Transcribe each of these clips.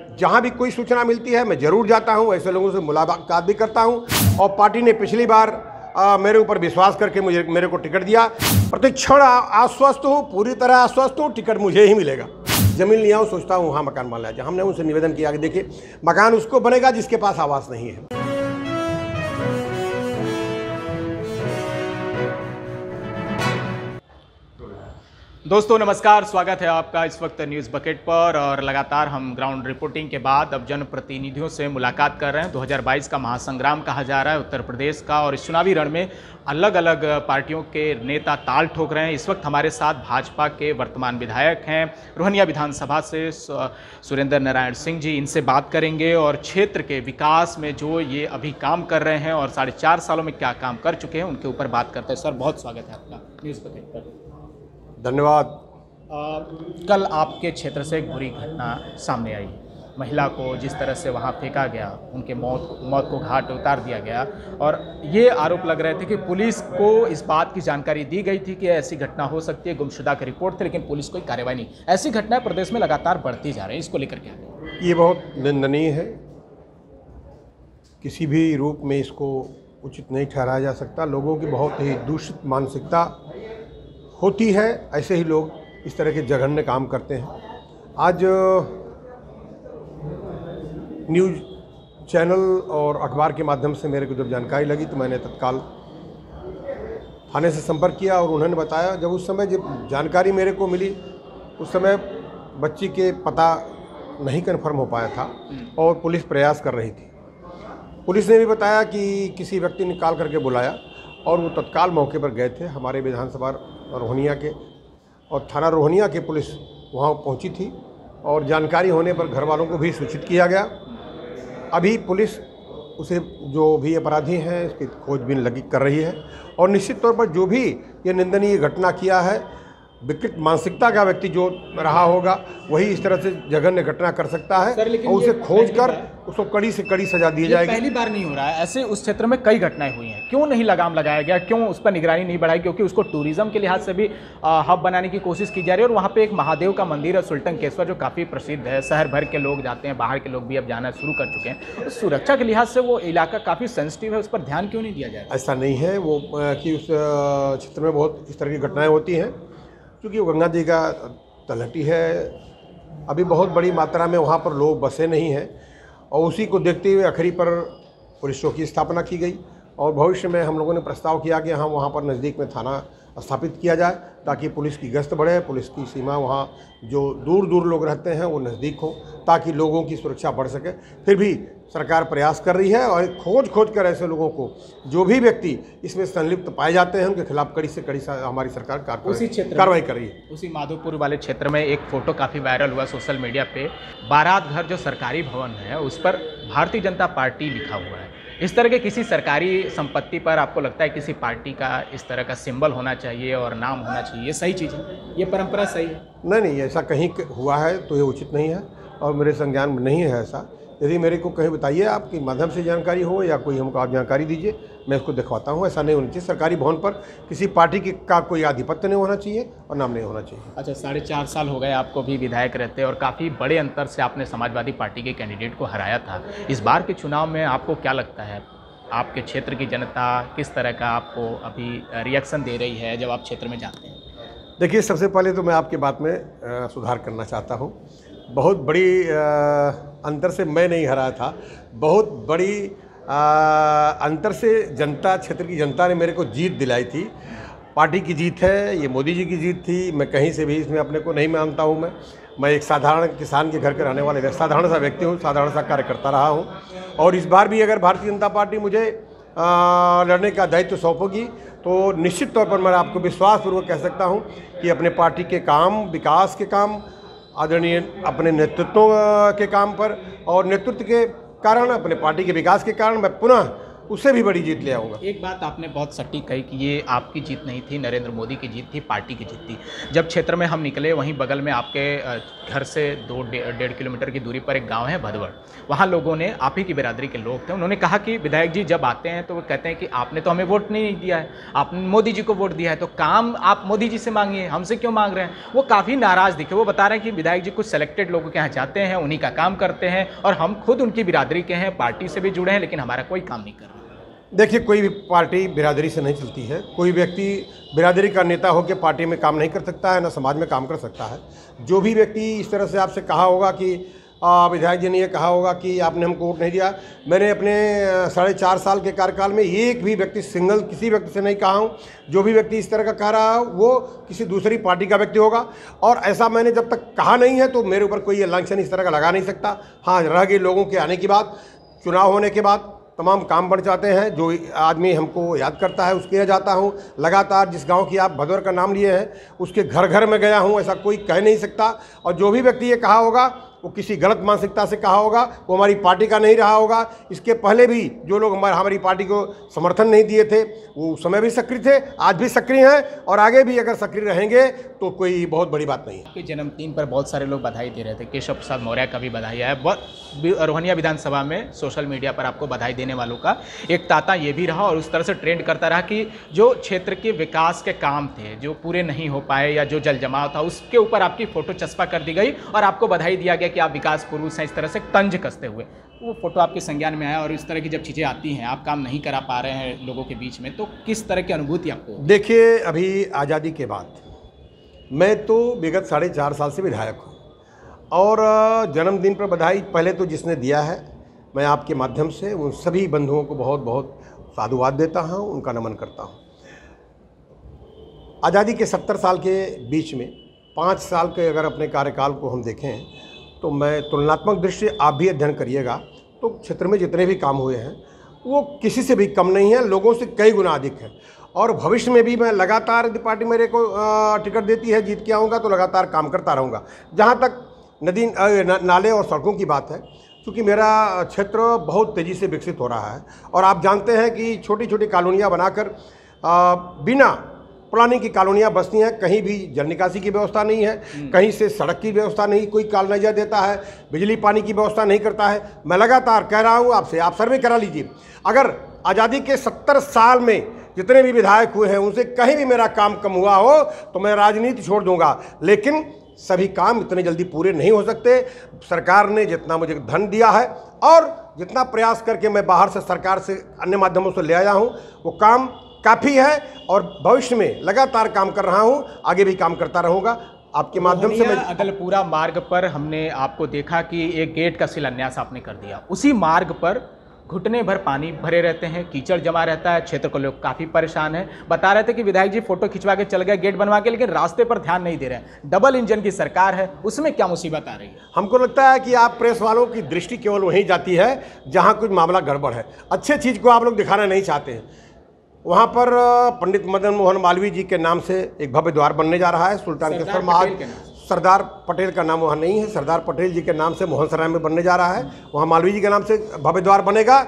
जहां भी कोई सूचना मिलती है मैं जरूर जाता हूं, ऐसे लोगों से मुलाकात भी करता हूं। और पार्टी ने पिछली बार मेरे ऊपर विश्वास करके मेरे को टिकट दिया। प्रतिक्षण आश्वस्त हूं, पूरी तरह आश्वस्त हूं, टिकट मुझे ही मिलेगा। जमीन लिया हूं, सोचता हूं वहां मकान बन लिया। हमने उनसे निवेदन किया कि देखिए, मकान उसको बनेगा जिसके पास आवास नहीं है। दोस्तों नमस्कार, स्वागत है आपका इस वक्त न्यूज़ बकेट पर। और लगातार हम ग्राउंड रिपोर्टिंग के बाद अब जनप्रतिनिधियों से मुलाकात कर रहे हैं। 2022 का महासंग्राम कहा जा रहा है उत्तर प्रदेश का, और इस चुनावी रण में अलग अलग पार्टियों के नेता ताल ठोक रहे हैं। इस वक्त हमारे साथ भाजपा के वर्तमान विधायक हैं रोहनिया विधानसभा से सुरेंद्र नारायण सिंह जी, इनसे बात करेंगे और क्षेत्र के विकास में जो ये अभी काम कर रहे हैं और 4.5 सालों में क्या काम कर चुके हैं उनके ऊपर बात करते हैं। सर, बहुत स्वागत है आपका न्यूज़ बकेट पर। धन्यवाद। कल आपके क्षेत्र से एक बुरी घटना सामने आई। महिला को जिस तरह से वहां फेंका गया, उनके मौत को घाट उतार दिया गया, और ये आरोप लग रहे थे कि पुलिस को इस बात की जानकारी दी गई थी कि ऐसी घटना हो सकती है, गुमशुदा की रिपोर्ट थी, लेकिन पुलिस कोई कार्रवाई नहीं। ऐसी घटनाएं प्रदेश में लगातार बढ़ती जा रही हैं, इसको लेकर क्या? ये बहुत निंदनीय है। किसी भी रूप में इसको उचित नहीं ठहराया जा सकता। लोगों की बहुत ही दूषित मानसिकता होती है, ऐसे ही लोग इस तरह के जघन्य काम करते हैं। आज न्यूज़ चैनल और अखबार के माध्यम से मेरे को जब जानकारी लगी तो मैंने तत्काल थाने से संपर्क किया और उन्होंने बताया, जब उस समय जब जानकारी मेरे को मिली उस समय बच्ची के पता नहीं कन्फर्म हो पाया था और पुलिस प्रयास कर रही थी। पुलिस ने भी बताया कि किसी व्यक्ति ने कॉल करके बुलाया और वो तत्काल मौके पर गए थे। हमारे विधानसभा रोहनिया के और थाना रोहनिया के पुलिस वहाँ पहुँची थी और जानकारी होने पर घर वालों को भी सूचित किया गया। अभी पुलिस उसे जो भी अपराधी हैं इसकी खोजबीन कर रही है और निश्चित तौर पर जो भी ये निंदनीय घटना किया है, विकृत मानसिकता का व्यक्ति जो रहा होगा वही इस तरह से जघन्य घटना कर सकता है और उसे खोज कर उसको कड़ी से कड़ी सजा दी जाएगी। पहली बार नहीं हो रहा है ऐसे, उस क्षेत्र में कई घटनाएं हुई हैं। क्यों नहीं लगाम लगाया गया, क्यों उस पर निगरानी नहीं बढ़ाई? क्योंकि उसको टूरिज्म के लिहाज से भी हब बनाने की कोशिश की जा रही है। और वहाँ पे एक महादेव का मंदिर है सुल्तानकेश्वर, जो काफ़ी प्रसिद्ध है, शहर भर के लोग जाते हैं, बाहर के लोग भी अब जाना शुरू कर चुके हैं। सुरक्षा के लिहाज से वो इलाका काफ़ी सेंसिटिव है, उस पर ध्यान क्यों नहीं दिया जाए? ऐसा नहीं है वो कि उस क्षेत्र में बहुत इस तरह की घटनाएँ होती हैं, क्योंकि गंगा जी का तलहटी है। अभी बहुत बड़ी मात्रा में वहाँ पर लोग बसे नहीं हैं और उसी को देखते हुए अखरी पर पुलिस चौकी की स्थापना की गई और भविष्य में हम लोगों ने प्रस्ताव किया कि हम वहाँ पर नज़दीक में थाना स्थापित किया जाए ताकि पुलिस की गश्त बढ़े, पुलिस की सीमा वहाँ जो दूर दूर लोग रहते हैं वो नज़दीक हो ताकि लोगों की सुरक्षा बढ़ सके। फिर भी सरकार प्रयास कर रही है और खोज कर ऐसे लोगों को, जो भी व्यक्ति इसमें संलिप्त पाए जाते हैं, उनके खिलाफ कड़ी से कड़ी हमारी सरकार कार्रवाई कर रही है। उसी माधोपुर वाले क्षेत्र में एक फ़ोटो काफ़ी वायरल हुआ सोशल मीडिया पे। बारात घर जो सरकारी भवन है उस पर भारतीय जनता पार्टी लिखा हुआ है। इस तरह के किसी सरकारी संपत्ति पर आपको लगता है किसी पार्टी का इस तरह का सिंबल होना चाहिए और नाम होना चाहिए? ये सही चीज़ है, ये परंपरा सही है? नहीं, ऐसा कहीं हुआ है तो ये उचित नहीं है और मेरे संज्ञान में नहीं है ऐसा। यदि मेरे को कहीं बताइए, आपके माध्यम से जानकारी हो या कोई हमको आप जानकारी दीजिए, मैं इसको दिखवाता हूँ। ऐसा नहीं होना चाहिए। सरकारी भवन पर किसी पार्टी का कोई आधिपत्य नहीं होना चाहिए और नाम नहीं होना चाहिए। अच्छा, 4.5 साल हो गए आपको भी विधायक रहते और काफ़ी बड़े अंतर से आपने समाजवादी पार्टी के कैंडिडेट को हराया था। इस बार के चुनाव में आपको क्या लगता है, आपके क्षेत्र की जनता किस तरह का आपको अभी रिएक्शन दे रही है जब आप क्षेत्र में जाते हैं? देखिए, सबसे पहले तो मैं आपकी बात में सुधार करना चाहता हूँ। बहुत बड़ी अंतर से मैं नहीं हराया था, बहुत बड़ी अंतर से जनता, क्षेत्र की जनता ने मेरे को जीत दिलाई थी। पार्टी की जीत है, ये मोदी जी की जीत थी। मैं कहीं से भी इसमें अपने को नहीं मानता हूँ। मैं एक साधारण किसान के घर के रहने वाले साधारण सा व्यक्ति हूँ, साधारण सा कार्यकर्ता रहा हूँ और इस बार भी अगर भारतीय जनता पार्टी मुझे लड़ने का दायित्व सौंपेगी तो निश्चित तौर पर मैं आपको विश्वासपूर्वक कह सकता हूँ कि अपने पार्टी के काम, विकास के काम, आदरणीय अपने नेतृत्व के काम पर और नेतृत्व के कारण, अपने पार्टी के विकास के कारण मैं पुनः उससे भी बड़ी जीत ले आऊँगा। एक बात आपने बहुत सटीक कही कि ये आपकी जीत नहीं थी, नरेंद्र मोदी की जीत थी, पार्टी की जीत थी। जब क्षेत्र में हम निकले, वहीं बगल में आपके घर से 2-1.5 किलोमीटर की दूरी पर एक गांव है भदवड़। वहाँ लोगों ने, आप ही की बिरादरी के लोग थे, उन्होंने कहा कि विधायक जी जब आते हैं तो वो कहते हैं कि आपने तो हमें वोट नहीं दिया है, आपने मोदी जी को वोट दिया है, तो काम आप मोदी जी से मांगिए, हमसे क्यों मांग रहे हैं। वो काफ़ी नाराज़ दिखे। वो बता रहे हैं कि विधायक जी कुछ सेलेक्टेड लोगों के यहाँ जाते हैं, उन्हीं का काम करते हैं, और हम खुद उनकी बिरादरी के हैं, पार्टी से भी जुड़े हैं, लेकिन हमारा कोई काम नहीं कर रहा। देखिए, कोई भी पार्टी बिरादरी से नहीं चलती है। कोई व्यक्ति बिरादरी का नेता होकर पार्टी में काम नहीं कर सकता है, ना समाज में काम कर सकता है। जो भी व्यक्ति इस तरह से आपसे कहा होगा कि विधायक जी ने ये कहा होगा कि आपने हमको वोट नहीं दिया, मैंने अपने 4.5 साल के कार्यकाल में एक भी व्यक्ति, सिंगल किसी व्यक्ति से नहीं कहा हूँ। जो भी व्यक्ति इस तरह का कह रहा है वो किसी दूसरी पार्टी का व्यक्ति होगा, और ऐसा मैंने जब तक कहा नहीं है तो मेरे ऊपर कोई लांछन इस तरह का लगा नहीं सकता। हाँ, रह गई लोगों के आने की बात, चुनाव होने के बाद तमाम काम बढ़ जाते हैं। जो आदमी हमको याद करता है उसके यहाँ जाता हूँ। लगातार जिस गांव की आप भदौर का नाम लिए हैं उसके घर घर में गया हूँ, ऐसा कोई कह नहीं सकता। और जो भी व्यक्ति ये कहा होगा वो किसी गलत मानसिकता से कहा होगा, वो हमारी पार्टी का नहीं रहा होगा। इसके पहले भी जो लोग हमारी पार्टी को समर्थन नहीं दिए थे वो उस समय भी सक्रिय थे, आज भी सक्रिय हैं, और आगे भी अगर सक्रिय रहेंगे तो कोई बहुत बड़ी बात नहीं है। आपके जन्मदिन पर बहुत सारे लोग बधाई दे रहे थे। केशव प्रसाद मौर्य का भी बधाई है। रोहनिया विधानसभा में सोशल मीडिया पर आपको बधाई देने वालों का एक तांता ये भी रहा, और उस तरह से ट्रेंड करता रहा कि जो क्षेत्र के विकास के काम थे जो पूरे नहीं हो पाए, या जो जल जमाव था, उसके ऊपर आपकी फ़ोटो चस्पा कर दी गई और आपको बधाई दिया गया कि आप विकास पुरुष हैं, इस तरह से तंज कसते हुए। वो फोटो आपके संज्ञान में आया, और इस तरह की जब चीज़ें आती हैं, आप काम नहीं करा पा रहे हैं लोगों के बीच में, तो किस तरह की अनुभूति आपको? देखिए, अभी आज़ादी के बाद मैं तो विगत 4.5 साल से विधायक हूँ, और जन्मदिन पर बधाई पहले तो जिसने दिया है, मैं आपके माध्यम से उन सभी बंधुओं को बहुत बहुत साधुवाद देता हूँ, उनका नमन करता हूँ। आज़ादी के 70 साल के बीच में 5 साल के अगर अपने कार्यकाल को हम देखें तो मैं तुलनात्मक दृष्टि, आप भी अध्ययन करिएगा, तो क्षेत्र में जितने भी काम हुए हैं वो किसी से भी कम नहीं है, लोगों से कई गुना अधिक है। और भविष्य में भी मैं लगातार, यदि पार्टी मेरे को टिकट देती है, जीत के आऊँगा तो लगातार काम करता रहूँगा। जहाँ तक नदी नाले और सड़कों की बात है, क्योंकि मेरा क्षेत्र बहुत तेज़ी से विकसित हो रहा है, और आप जानते हैं कि छोटी छोटी कॉलोनियाँ बनाकर बिना प्लानिंग की कॉलोनियाँ बसती हैं। कहीं भी जल निकासी की व्यवस्था नहीं है, कहीं से सड़क की व्यवस्था नहीं, कोई कॉलोनाइजर देता है, बिजली पानी की व्यवस्था नहीं करता है। मैं लगातार कह रहा हूँ आपसे, आप सर्वे करा लीजिए। अगर आज़ादी के 70 साल में जितने भी विधायक हुए हैं उनसे कहीं भी मेरा काम कम हुआ हो तो मैं राजनीति छोड़ दूंगा, लेकिन सभी काम इतने जल्दी पूरे नहीं हो सकते। सरकार ने जितना मुझे धन दिया है और जितना प्रयास करके मैं बाहर से, सरकार से, अन्य माध्यमों से ले आया हूँ, वो काम काफ़ी है, और भविष्य में लगातार काम कर रहा हूँ, आगे भी काम करता रहूँगा आपके माध्यम से। मैं अदलपुरा मार्ग पर हमने आपको देखा कि एक गेट का शिलान्यास आपने कर दिया। उसी मार्ग पर घुटने भर पानी भरे रहते हैं, कीचड़ जमा रहता है, क्षेत्र को लोग काफ़ी परेशान हैं। बता रहे थे कि विधायक जी फोटो खिंचवा के चल गए गेट बनवा के, लेकिन रास्ते पर ध्यान नहीं दे रहे हैं। डबल इंजन की सरकार है, उसमें क्या मुसीबत आ रही है? हमको लगता है कि आप प्रेस वालों की दृष्टि केवल वहीं जाती है जहाँ कुछ मामला गड़बड़ है, अच्छे चीज़ को आप लोग दिखाना नहीं चाहते हैं। वहाँ पर पंडित मदन मोहन मालवीय जी के नाम से एक भव्य द्वार बनने जा रहा है, सुल्तान केसर महाराज, सरदार पटेल का नाम वहाँ नहीं है, सरदार पटेल जी के नाम से मोहन सराय में बनने जा रहा है, वहाँ मालवीय जी के नाम से भव्य द्वार बनेगा।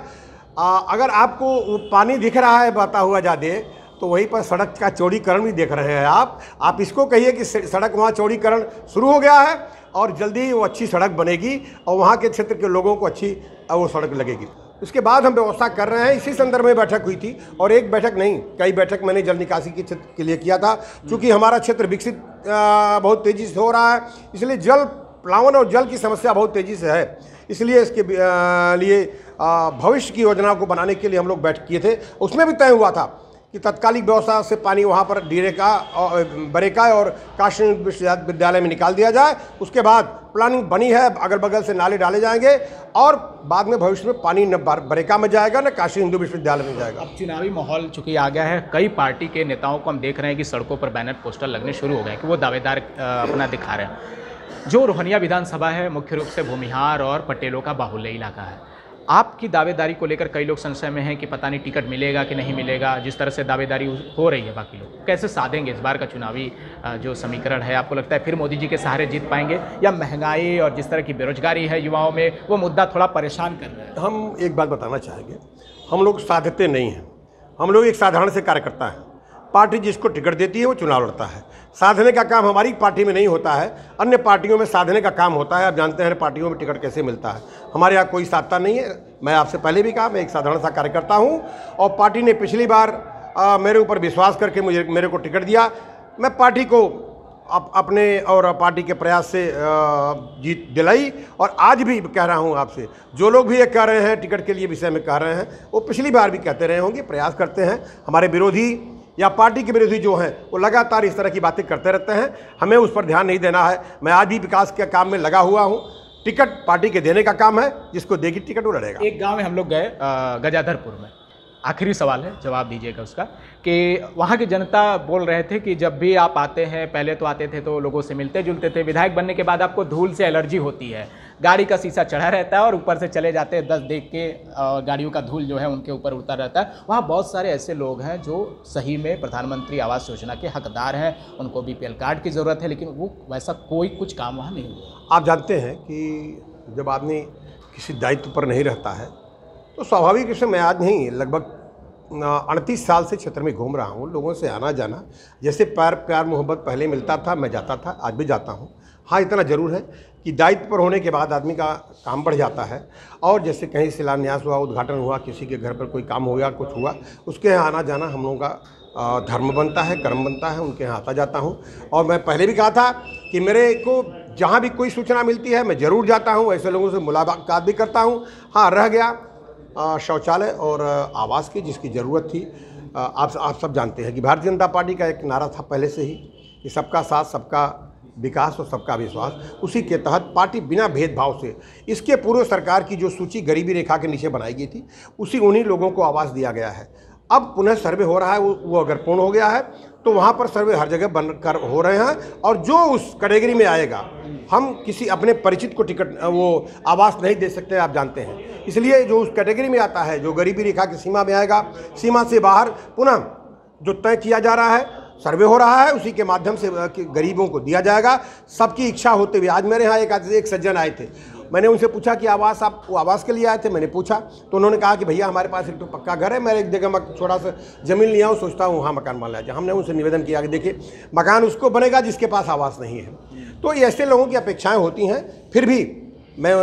अगर आपको पानी दिख रहा है बहता हुआ ज़्यादा, तो वहीं पर सड़क का चौड़ीकरण भी देख रहे हैं आप इसको कहिए कि सड़क वहाँ चौड़ीकरण शुरू हो गया है, और जल्दी ही वो अच्छी सड़क बनेगी और वहाँ के क्षेत्र के लोगों को अच्छी वो सड़क लगेगी। उसके बाद हम व्यवस्था कर रहे हैं। इसी संदर्भ में बैठक हुई थी, और एक बैठक नहीं, कई बैठक मैंने जल निकासी के क्षेत्र के लिए किया था। क्योंकि हमारा क्षेत्र विकसित बहुत तेज़ी से हो रहा है, इसलिए जल प्लावन और जल की समस्या बहुत तेज़ी से है, इसलिए इसके लिए भविष्य की योजना को बनाने के लिए हम लोग बैठक किए थे। उसमें भी तय हुआ था कि तत्कालिक व्यवस्था से पानी वहाँ पर डीरेका और बरेका और काशी विश्वविद्यालय में निकाल दिया जाए। उसके बाद प्लानिंग बनी है, अगल बगल से नाले डाले जाएंगे, और बाद में भविष्य में पानी न बरेका में जाएगा न काशी हिंदू विश्वविद्यालय में जाएगा। अब चुनावी माहौल चूंकि आ गया है, कई पार्टी के नेताओं को हम देख रहे हैं कि सड़कों पर बैनर पोस्टर लगने शुरू हो गए कि वो दावेदार अपना दिखा रहे हैं। जो रोहनिया विधानसभा है मुख्य रूप से भूमिहार और पटेलों का बाहुल्य इलाका है, आपकी दावेदारी को लेकर कई लोग संशय में हैं कि पता नहीं टिकट मिलेगा कि नहीं मिलेगा। जिस तरह से दावेदारी हो रही है, बाकी लोग कैसे साधेंगे इस बार का चुनावी जो समीकरण है? आपको लगता है फिर मोदी जी के सहारे जीत पाएंगे, या महंगाई और जिस तरह की बेरोजगारी है युवाओं में, वो मुद्दा थोड़ा परेशान कर रहा है? हम एक बात बताना चाहेंगे, हम लोग साधते नहीं हैं, हम लोग एक साधारण से कार्यकर्ता हैं। पार्टी जिसको टिकट देती है वो चुनाव लड़ता है। साधने का काम हमारी पार्टी में नहीं होता है, अन्य पार्टियों में साधने का काम होता है। आप जानते हैं पार्टियों में टिकट कैसे मिलता है, हमारे यहाँ कोई साधता नहीं है। मैं आपसे पहले भी कहा, मैं एक साधारण सा कार्यकर्ता हूँ और पार्टी ने पिछली बार मेरे ऊपर विश्वास करके मेरे को टिकट दिया। मैं पार्टी को अपने और पार्टी के प्रयास से जीत दिलाई। और आज भी कह रहा हूं आपसे, जो लोग भी ये कह रहे हैं टिकट के लिए विषय में कह रहे हैं, वो पिछली बार भी कहते रहे होंगे, प्रयास करते हैं। हमारे विरोधी या पार्टी के विरोधी जो हैं वो लगातार इस तरह की बातें करते रहते हैं, हमें उस पर ध्यान नहीं देना है। मैं आज भी विकास के काम में लगा हुआ हूँ। टिकट पार्टी के देने का काम है, जिसको देगी टिकट वो लड़ेगा। एक गाँव में हम लोग गए, गजाधरपुर में, आखिरी सवाल है, जवाब दीजिएगा उसका, कि वहाँ की जनता बोल रहे थे कि जब भी आप आते हैं, पहले तो आते थे तो लोगों से मिलते जुलते थे, विधायक बनने के बाद आपको धूल से एलर्जी होती है, गाड़ी का शीशा चढ़ा रहता है और ऊपर से चले जाते हैं 10 देख के, गाड़ियों का धूल जो है उनके ऊपर उड़ता रहता है। वहाँ बहुत सारे ऐसे लोग हैं जो सही में प्रधानमंत्री आवास योजना के हकदार हैं, उनको BPL कार्ड की ज़रूरत है, लेकिन वो वैसा कोई कुछ काम वहाँ नहीं हुआ। आप जानते हैं कि जब आदमी किसी दायित्व पर नहीं रहता है तो स्वाभाविक रूप से, मैं आज नहीं, लगभग 38 साल से क्षेत्र में घूम रहा हूँ, लोगों से आना जाना, जैसे प्यार मोहब्बत पहले मिलता था, मैं जाता था, आज भी जाता हूँ। हाँ, इतना ज़रूर है कि दायित्व पर होने के बाद आदमी का काम बढ़ जाता है, और जैसे कहीं शिलान्यास हुआ, उद्घाटन हुआ, किसी के घर पर कोई काम हो गया, कुछ हुआ, उसके यहाँ आना जाना हम लोगों का धर्म बनता है, कर्म बनता है, उनके यहाँ आता जाता हूँ। और मैं पहले भी कहा था कि मेरे को जहाँ भी कोई सूचना मिलती है मैं ज़रूर जाता हूँ, ऐसे लोगों से मुलाकात भी करता हूँ। हाँ, रह गया शौचालय और आवास की, जिसकी ज़रूरत थी। आप सब जानते हैं कि भारतीय जनता पार्टी का एक नारा था पहले से ही कि सबका साथ, सबका विकास और सबका विश्वास। उसी के तहत पार्टी बिना भेदभाव से, इसके पूर्व सरकार की जो सूची गरीबी रेखा के नीचे बनाई गई थी, उन्हीं लोगों को आवास दिया गया है। अब पुनः सर्वे हो रहा है, वो अगर पूर्ण हो गया है तो वहाँ पर सर्वे हर जगह बनकर हो रहे हैं, और जो उस कैटेगरी में आएगा, हम किसी अपने परिचित को टिकट वो आवास नहीं दे सकते, आप जानते हैं। इसलिए जो उस कैटेगरी में आता है, जो गरीबी रेखा की सीमा में आएगा, सीमा से बाहर पुनः जो तय किया जा रहा है, सर्वे हो रहा है, उसी के माध्यम से गरीबों को दिया जाएगा, सबकी इच्छा होते हुए। आज मेरे यहाँ एक सज्जन आए थे, मैंने उनसे पूछा कि आवास, आप वो आवास के लिए आए थे? मैंने पूछा तो उन्होंने कहा कि भैया हमारे पास एक तो पक्का घर है, मैं एक जगह छोटा सा ज़मीन लिया हूँ, सोचता हूँ वहाँ मकान बन जाए। हमने उनसे निवेदन किया कि देखिए, मकान उसको बनेगा जिसके पास आवास नहीं है। तो ऐसे लोगों की अपेक्षाएँ होती हैं। फिर भी मैं,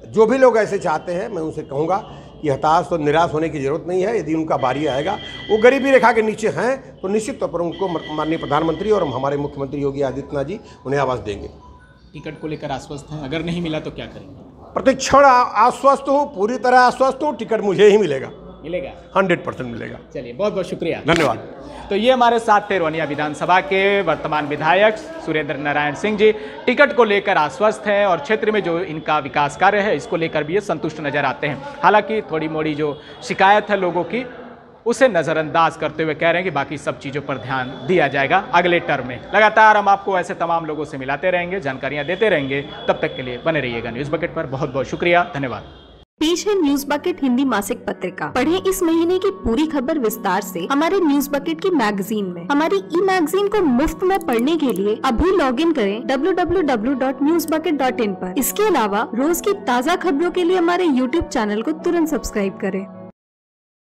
जो भी लोग ऐसे चाहते हैं, मैं उनसे कहूँगा कि हताश और निराश होने की ज़रूरत नहीं है। यदि उनका बारी आएगा, वो गरीबी रेखा के नीचे हैं, तो निश्चित तौर पर उनको माननीय प्रधानमंत्री और हमारे मुख्यमंत्री योगी आदित्यनाथ जी उन्हें आवास देंगे। टिकट को लेकर आश्वस्त हैं? अगर नहीं मिला तो क्या करेंगे? प्रतिक्षण आश्वस्त हूँ, पूरी तरह आश्वस्त हूँ, टिकट मुझे ही मिलेगा। 100% मिलेगा। चलिए, बहुत बहुत शुक्रिया, धन्यवाद। तो ये हमारे साथ थे रोनिया विधानसभा के वर्तमान विधायक सुरेंद्र नारायण सिंह जी। टिकट को लेकर आश्वस्त हैं और क्षेत्र में जो इनका विकास कार्य है, इसको लेकर भी ये संतुष्ट नजर आते हैं। हालांकि थोड़ी मोड़ी जो शिकायत है लोगों की, उसे नज़रअंदाज करते हुए कह रहे हैं कि बाकी सब चीज़ों पर ध्यान दिया जाएगा अगले टर्म में। लगातार हम आपको ऐसे तमाम लोगों से मिलाते रहेंगे, जानकारियां देते रहेंगे। तब तक के लिए बने रहिएगा न्यूज़ बकेट पर। बहुत बहुत शुक्रिया, धन्यवाद। पेश है न्यूज बकेट हिंदी मासिक पत्रिका। पढ़ें इस महीने की पूरी खबर विस्तार से हमारे न्यूज बकेट की मैगजीन में। हमारी ई मैगजीन को मुफ्त में पढ़ने के लिए अभी लॉगिन करें www.newsbucket.in पर। इसके अलावा रोज की ताज़ा खबरों के लिए हमारे YouTube चैनल को तुरंत सब्सक्राइब करें।